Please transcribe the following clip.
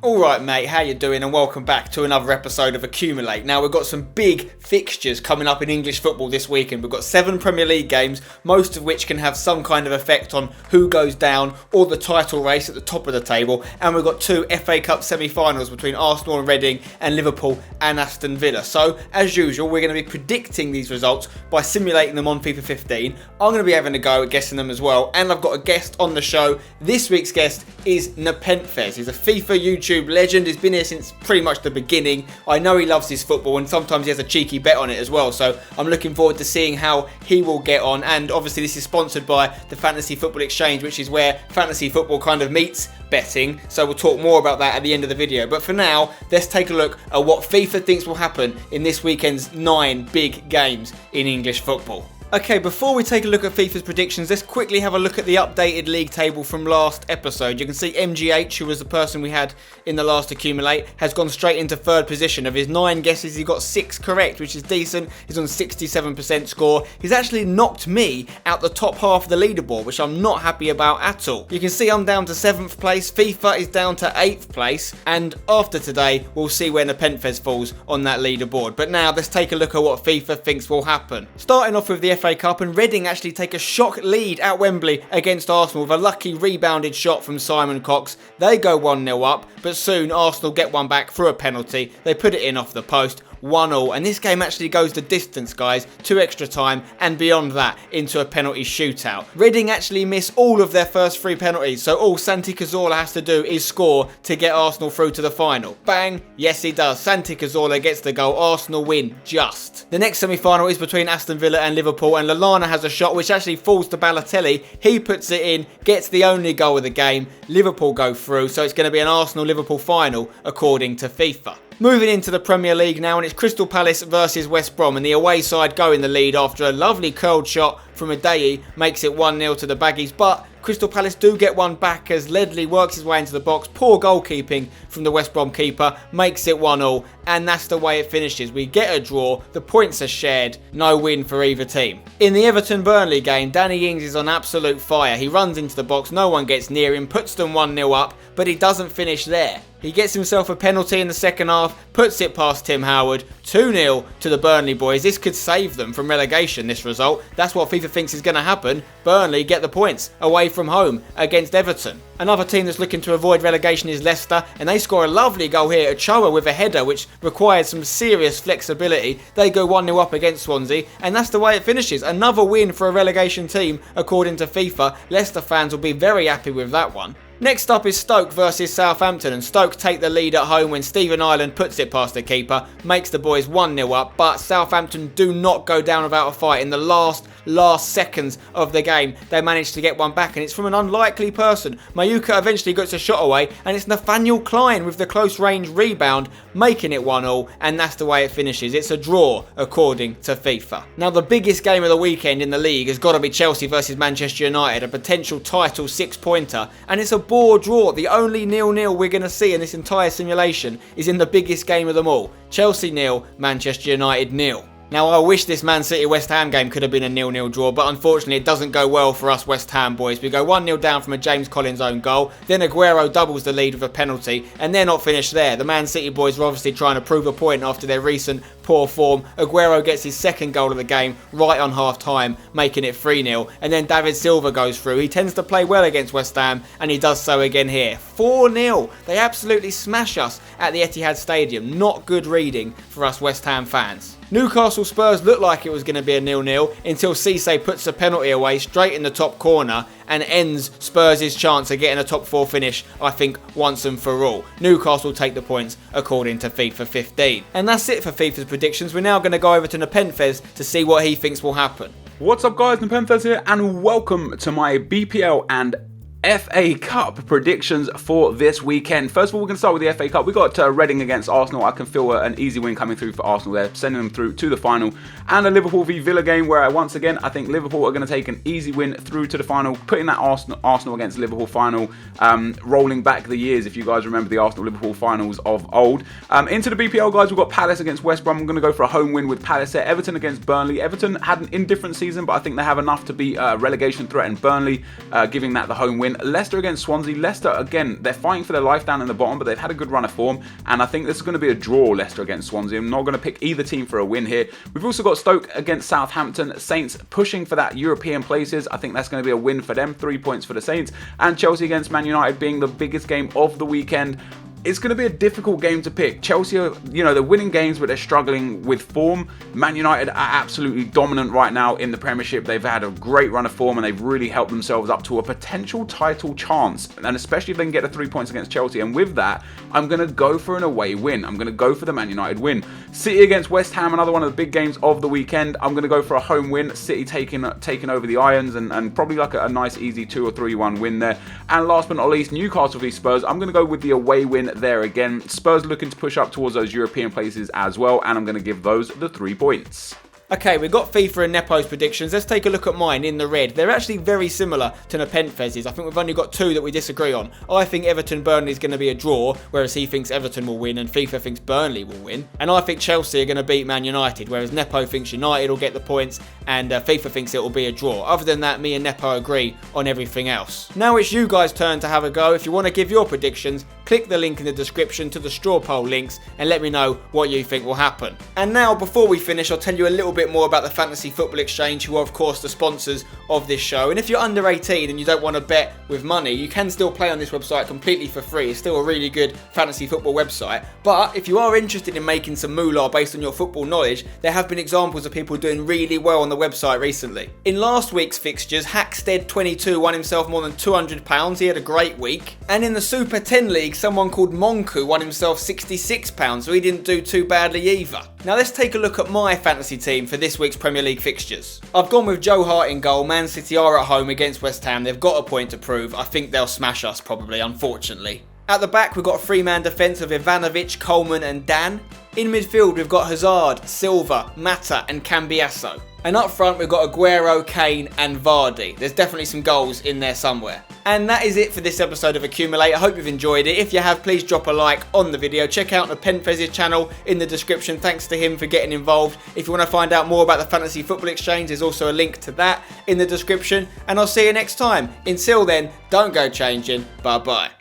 Alright mate, how you doing, and welcome back to another episode of Accumulate. Now we've got some big fixtures coming up in English football this weekend. We've got 7 Premier League games, most of which can have some kind of effect on who goes down or the title race at the top of the table, and we've got 2 FA Cup semi-finals between Arsenal and Reading and Liverpool and Aston Villa. So as usual, we're going to be predicting these results by simulating them on FIFA 15. I'm going to be having a go at guessing them as well, and I've got a guest on the show. This week's guest is NEPENTHEZ. He's a FIFA YouTube legend. He's been here since pretty much the beginning. I know he loves his football and sometimes he has a cheeky bet on it as well, so I'm looking forward to seeing how he will get on. And obviously this is sponsored by the Fantasy Football Exchange, which is where fantasy football kind of meets betting, so we'll talk more about that at the end of the video. But for now, let's take a look at what FIFA thinks will happen in this weekend's 9 big games in English football. Okay, before we take a look at FIFA's predictions, let's quickly have a look at the updated league table from last episode. You can see MGH, who was the person we had in the last Accumulate, has gone straight into 3rd position. Of his 9 guesses, he got 6 correct, which is decent. He's on 67% score. He's actually knocked me out the top half of the leaderboard, which I'm not happy about at all. You can see I'm down to 7th place, FIFA is down to 8th place, and after today, we'll see where NEPENTHEZ falls on that leaderboard. But now, let's take a look at what FIFA thinks will happen. Starting off with the FA Cup, and Reading actually take a shock lead at Wembley against Arsenal with a lucky rebounded shot from Simon Cox. They go 1-0 up, but soon Arsenal get one back through a penalty. They put it in off the post. 1-1, and this game actually goes the distance, guys, to extra time and beyond that into a penalty shootout. Reading actually miss all of their first 3 penalties, so all Santi Cazorla has to do is score to get Arsenal through to the final. Bang! Yes, he does. Santi Cazorla gets the goal. Arsenal win just. The next semi-final is between Aston Villa and Liverpool, and Lallana has a shot which actually falls to Balotelli. He puts it in, gets the only goal of the game. Liverpool go through, so it's going to be an Arsenal-Liverpool final according to FIFA. Moving into the Premier League now, and it's Crystal Palace versus West Brom, and the away side go in the lead after a lovely curled shot from Adeyi makes it 1-0 to the Baggies, but Crystal Palace do get one back as Ledley works his way into the box. Poor goalkeeping from the West Brom keeper makes it 1-1, and that's the way it finishes. We get a draw, the points are shared, no win for either team. In the Everton-Burnley game, Danny Ings is on absolute fire. He runs into the box, no one gets near him, puts them 1-0 up, but he doesn't finish there. He gets himself a penalty in the second half, puts it past Tim Howard, 2-0 to the Burnley boys. This could save them from relegation, this result. That's what FIFA thinks is going to happen. Burnley get the points away from home against Everton. Another team that's looking to avoid relegation is Leicester, and they score a lovely goal here. Ochoa with a header which requires some serious flexibility. They go 1-0 up against Swansea, and that's the way it finishes. Another win for a relegation team according to FIFA. Leicester fans will be very happy with that one. Next up is Stoke versus Southampton, and Stoke take the lead at home when Stephen Ireland puts it past the keeper, makes the boys 1-0 up, but Southampton do not go down without a fight. In the last seconds of the game, they manage to get one back, and it's from an unlikely person. Mayuka eventually gets a shot away, and it's Nathaniel Klein with the close range rebound, making it 1-1, and that's the way it finishes. It's a draw according to FIFA. Now the biggest game of the weekend in the league has got to be Chelsea versus Manchester United, a potential title 6-pointer, and it's a bore draw. The only 0-0 we're going to see in this entire simulation is in the biggest game of them all. Chelsea 0, Manchester United 0. Now, I wish this Man City-West Ham game could have been a 0-0 draw, but unfortunately it doesn't go well for us West Ham boys. We go 1-0 down from a James Collins own goal, then Aguero doubles the lead with a penalty, and they're not finished there. The Man City boys are obviously trying to prove a point after their recent poor form. Aguero gets his 2nd goal of the game right on half-time, making it 3-0, and then David Silva goes through. He tends to play well against West Ham, and he does so again here. 4-0. They absolutely smash us at the Etihad Stadium. Not good reading for us West Ham fans. Newcastle Spurs looked like it was going to be a 0-0 until Cisse puts a penalty away straight in the top corner and ends Spurs' chance of getting a top 4 finish, I think, once and for all. Newcastle take the points according to FIFA 15. And that's it for FIFA's predictions. We're now going to go over to NEPENTHEZ to see what he thinks will happen. What's up guys, NEPENTHEZ here, and welcome to my BPL and FA Cup predictions for this weekend. First of all, we're going to start with the FA Cup. We got Reading against Arsenal. I can feel an easy win coming through for Arsenal there, sending them through to the final. And a Liverpool v Villa game where, once again, I think Liverpool are going to take an easy win through to the final, putting that Arsenal against Liverpool final, rolling back the years, if you guys remember the Arsenal-Liverpool finals of old. Into the BPL, guys, we've got Palace against West Brom. I'm going to go for a home win with Palace there. Everton against Burnley. Everton had an indifferent season, but I think they have enough to beat relegation threat, and Burnley giving that the home win. win. Leicester against Swansea. Leicester, again, they're fighting for their life down in the bottom, but they've had a good run of form, and I think this is going to be a draw, Leicester against Swansea. I'm not going to pick either team for a win here. We've also got Stoke against Southampton. Saints pushing for that European places. I think that's going to be a win for them. 3 points for the Saints. And Chelsea against Man United being the biggest game of the weekend. It's going to be a difficult game to pick. Chelsea, they're winning games, but they're struggling with form. Man United are absolutely dominant right now in the Premiership. They've had a great run of form, and they've really helped themselves up to a potential title chance. And especially if they can get the 3 points against Chelsea. And with that, I'm going to go for an away win. I'm going to go for the Man United win. City against West Ham, another one of the big games of the weekend. I'm going to go for a home win. City taking over the Irons, and probably like a nice easy 2 or 3-1 win there. And last but not least, Newcastle v Spurs. I'm going to go with the away win there again. Spurs looking to push up towards those European places as well, and I'm going to give those the 3 points. Okay, we've got FIFA and Nepo's predictions. Let's take a look at mine in the red. They're actually very similar to NEPENTHEZ's. I think we've only got 2 that we disagree on. I think Everton-Burnley is going to be a draw, whereas he thinks Everton will win and FIFA thinks Burnley will win. And I think Chelsea are going to beat Man United, whereas Nepo thinks United will get the points and FIFA thinks it will be a draw. Other than that, me and Nepo agree on everything else. Now it's you guys' turn to have a go. If you want to give your predictions, click the link in the description to the straw poll links and let me know what you think will happen. And now, before we finish, I'll tell you a little bit more about the Fantasy Football Exchange, who are of course the sponsors of this show. And if you're under 18 and you don't want to bet with money, you can still play on this website completely for free. It's still a really good fantasy football website. But if you are interested in making some moolah based on your football knowledge, there have been examples of people doing really well on the website recently. In last week's fixtures, Hackstead22 won himself more than £200. He had a great week. And in the Super 10 League, someone called Monku won himself £66, so he didn't do too badly either. Now let's take a look at my fantasy team for this week's Premier League fixtures. I've gone with Joe Hart in goal. Man City are at home against West Ham. They've got a point to prove. I think they'll smash us probably, unfortunately. At the back, we've got a 3-man defence of Ivanovic, Coleman and Dan. In midfield, we've got Hazard, Silva, Mata and Cambiasso. And up front, we've got Aguero, Kane and Vardy. There's definitely some goals in there somewhere. And that is it for this episode of Accumulate. I hope you've enjoyed it. If you have, please drop a like on the video. Check out NEPENTHEZ's channel in the description. Thanks to him for getting involved. If you want to find out more about the Fantasy Football Exchange, there's also a link to that in the description. And I'll see you next time. Until then, don't go changing. Bye-bye.